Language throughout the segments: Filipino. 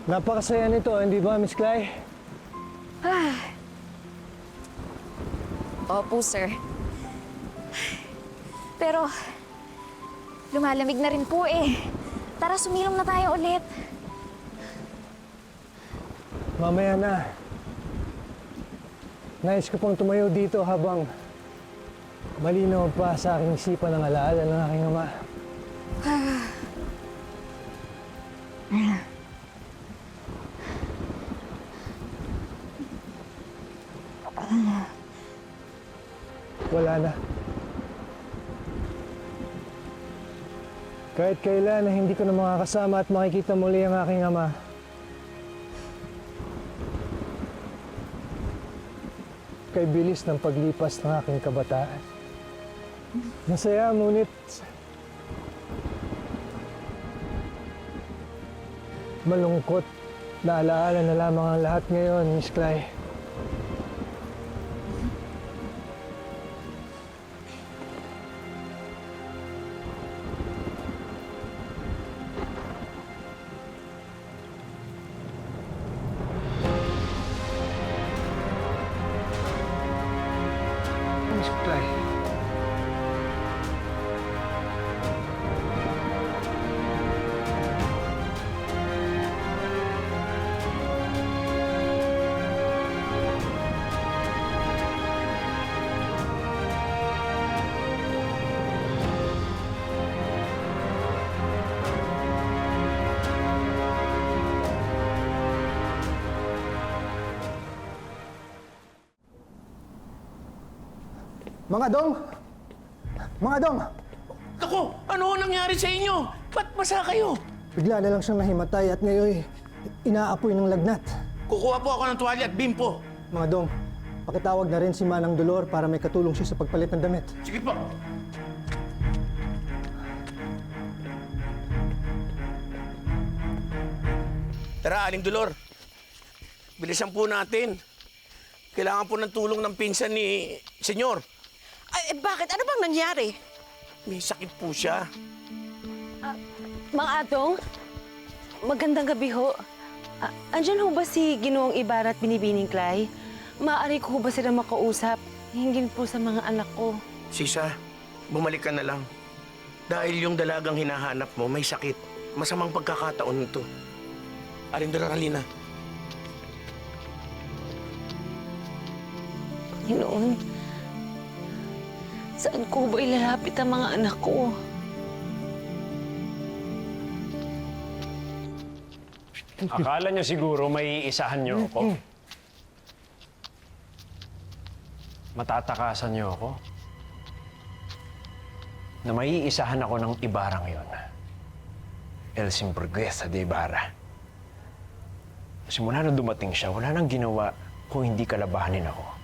Napakasaya nito, hindi ba, Miss Clay? Opo, sir. Pero, lumalamig na rin po eh. Tara, sumilong na tayo ulit. Mamaya na. Nais ko pang tumayo dito habang malinaw pa sa aking isipan ang alaala ng aking ama. Wala na. Kahit kailan na hindi ko na makakasama at makikita muli ang aking ama. Kay bilis ng paglipas ng aking kabataan. Masaya, ngunit malungkot na alaala na lamang ang lahat ngayon, Miss Clay. Miss Clay. Mga dong! Mga dong! Ako, ano nangyari sa inyo? Ba't basa kayo? Bigla na lang siyang nahimatay at ngayon inaapoy ng lagnat. Kukuha po ako ng tuwalya at bimpo. Mga dong, pakitawag na rin si Manang Dolor para may katulong siya sa pagpalit ng damit. Sige po. Tara, Aling Dolor. Bilisan po natin. Kailangan po ng tulong ng pinsan ni Senyor. Ay, bakit? Ano bang nangyari? May sakit po siya. Mang Atong, magandang gabi ho. Andyan ho ba si Ginoong Ibarra at Binibining Clay? Maaari ko ho ba sila makausap? Hingin po sa mga anak ko. Sisa, bumalik ka na lang. Dahil yung dalagang hinahanap mo may sakit. Masamang pagkakataon nito. Aling Dolor, halina. Ginoon, saan ko ba ilalapit ang mga anak ko? Akala nyo siguro may isahan nyo ako? Matatakasan nyo ako? Na may isahan ako ng Ibarang yon. El Simburguesa de Ibarra. Simula nung dumating siya, wala nang ginawa kung hindi kalabahanin ako.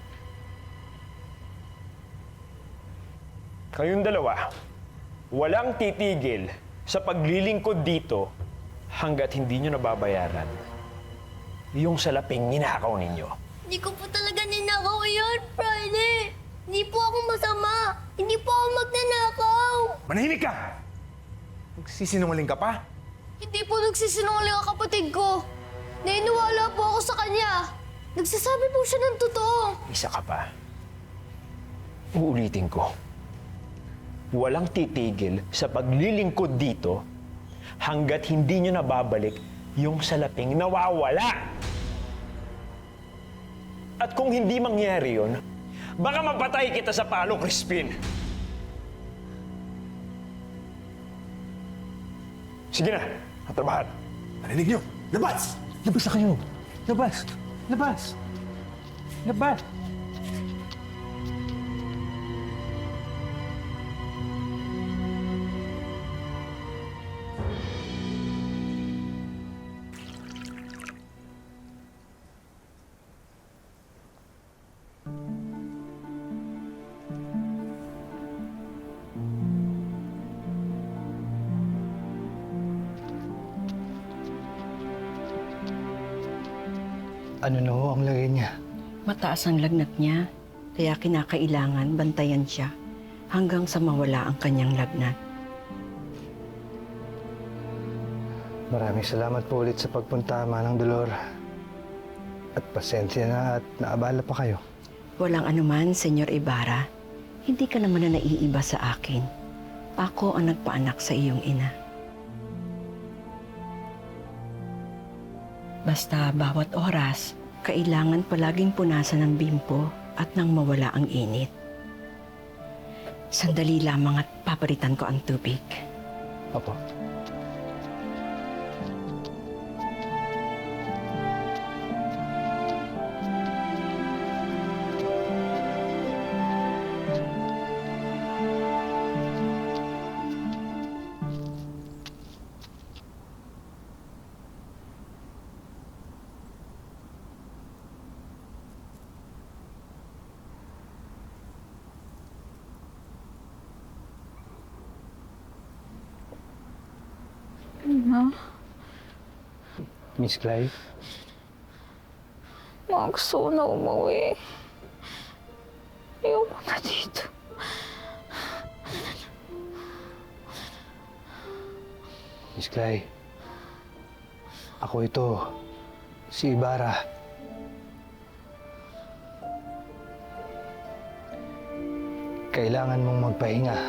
Kayong dalawa, walang titigil sa paglilingkod dito hanggat hindi nyo nababayaran yung salaping ninakaw ninyo. Hindi ko po talaga ninakaw yun, Friday. Hindi po ako masama. Hindi po ako magnanakaw. Manahimik ka! Magsisinungaling ka pa? Hindi po nagsisinungaling ang kapatid ko. Nainiwala po ako sa kanya. Nagsasabi po siya ng totoo. Isa ka pa. Uulitin ko. Walang titigil sa paglilingkod dito hanggat hindi nyo nababalik yung salaping nawawala. At kung hindi mangyari yun, baka mapatay kita sa palo, Crispin. Sige na, katrabahan. Narinig niyo? Labas! Labas na kayo! Labas! Labas! Labas! Ano na ho ang lagay niya? Mataas ang lagnat niya, kaya kinakailangan bantayan siya hanggang sa mawala ang kanyang lagnat. Maraming salamat po ulit sa pagpunta, Manang Dolor. At pasensya na at naabala pa kayo. Walang anuman, Senyor Ibarra. Hindi ka naman na naiiba sa akin. Ako ang nagpaanak sa iyong ina. Basta bawat oras, kailangan palaging punasan ng bimpo at nang mawala ang init. Sandali lamang at papalitan ko ang tubig. Opo. Miss Clive? Gusto ko na umuwi. Ayoko na dito. Miss Clay, ako ito, si Ibarra. Kailangan mong magpahinga.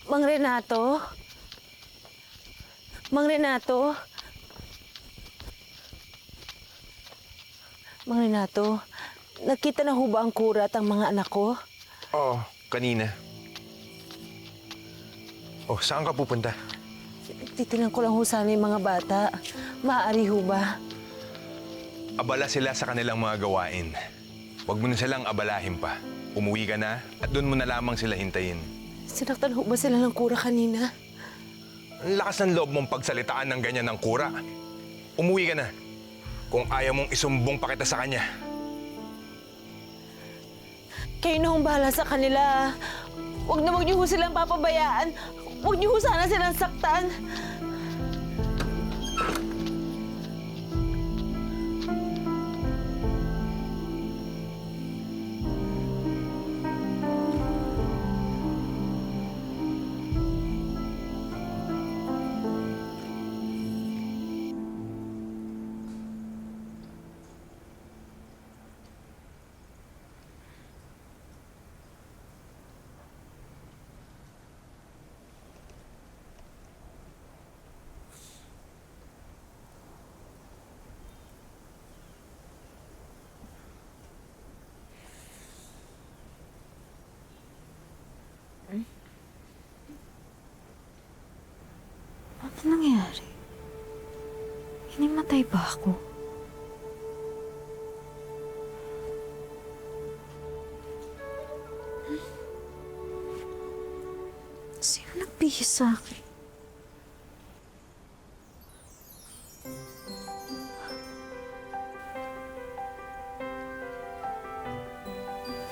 Mang Renato? Mang Renato? Mang Renato, nakita na ho ba ang kura at ang mga anak ko? Oo, kanina. Oh, saan ka pupunta? Titinan ko lang ho sana yung mga bata. Maaari ho ba? Abala sila sa kanilang mga gawain. Huwag mo na silang abalahin pa. Umuwi ka na at doon mo na lamang sila hintayin. Sinaktan ho ba sila ng kura kanina? Ang lakas ng loob mong pagsalitaan ng ganyan ng kura. Umuwi ka na. Kung ayaw mong isumbong pa kita sa kanya. Kayo na hong bahala sa kanila. Huwag niyo ho silang papabayaan. Huwag niyo ho sana silang saktan. Ano nangyari? Hinimatay ba ako? Sino nagbihis sa akin?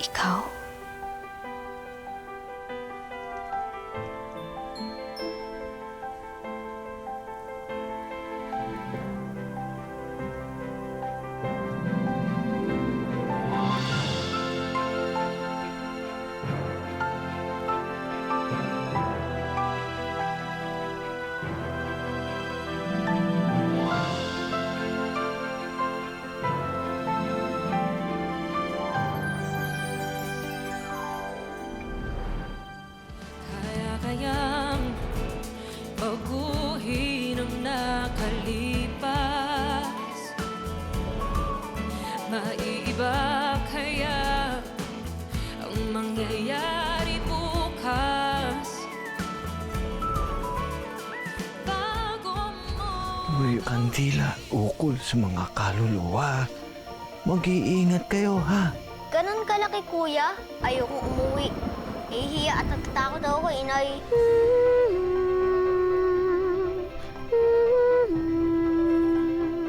Ikaw? Kayang baguhin ang nakalipas. Maiiba kaya ang mangyayari bukas. Bago mo Uy, kandila, ukol sa mga kaluluwa. Mag-iingat kayo, ha? Ganun kalaki, kuya. Ayokong umuwi. Nahihiya at natatakot ako kay inay.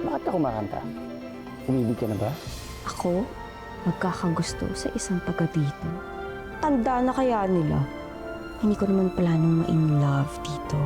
Bakit ka kumakanta? Umibig ka na ba? Ako? Magkakagusto sa isang taga dito? Tanda na kaya nila? Hindi ko naman planong ma-in love dito.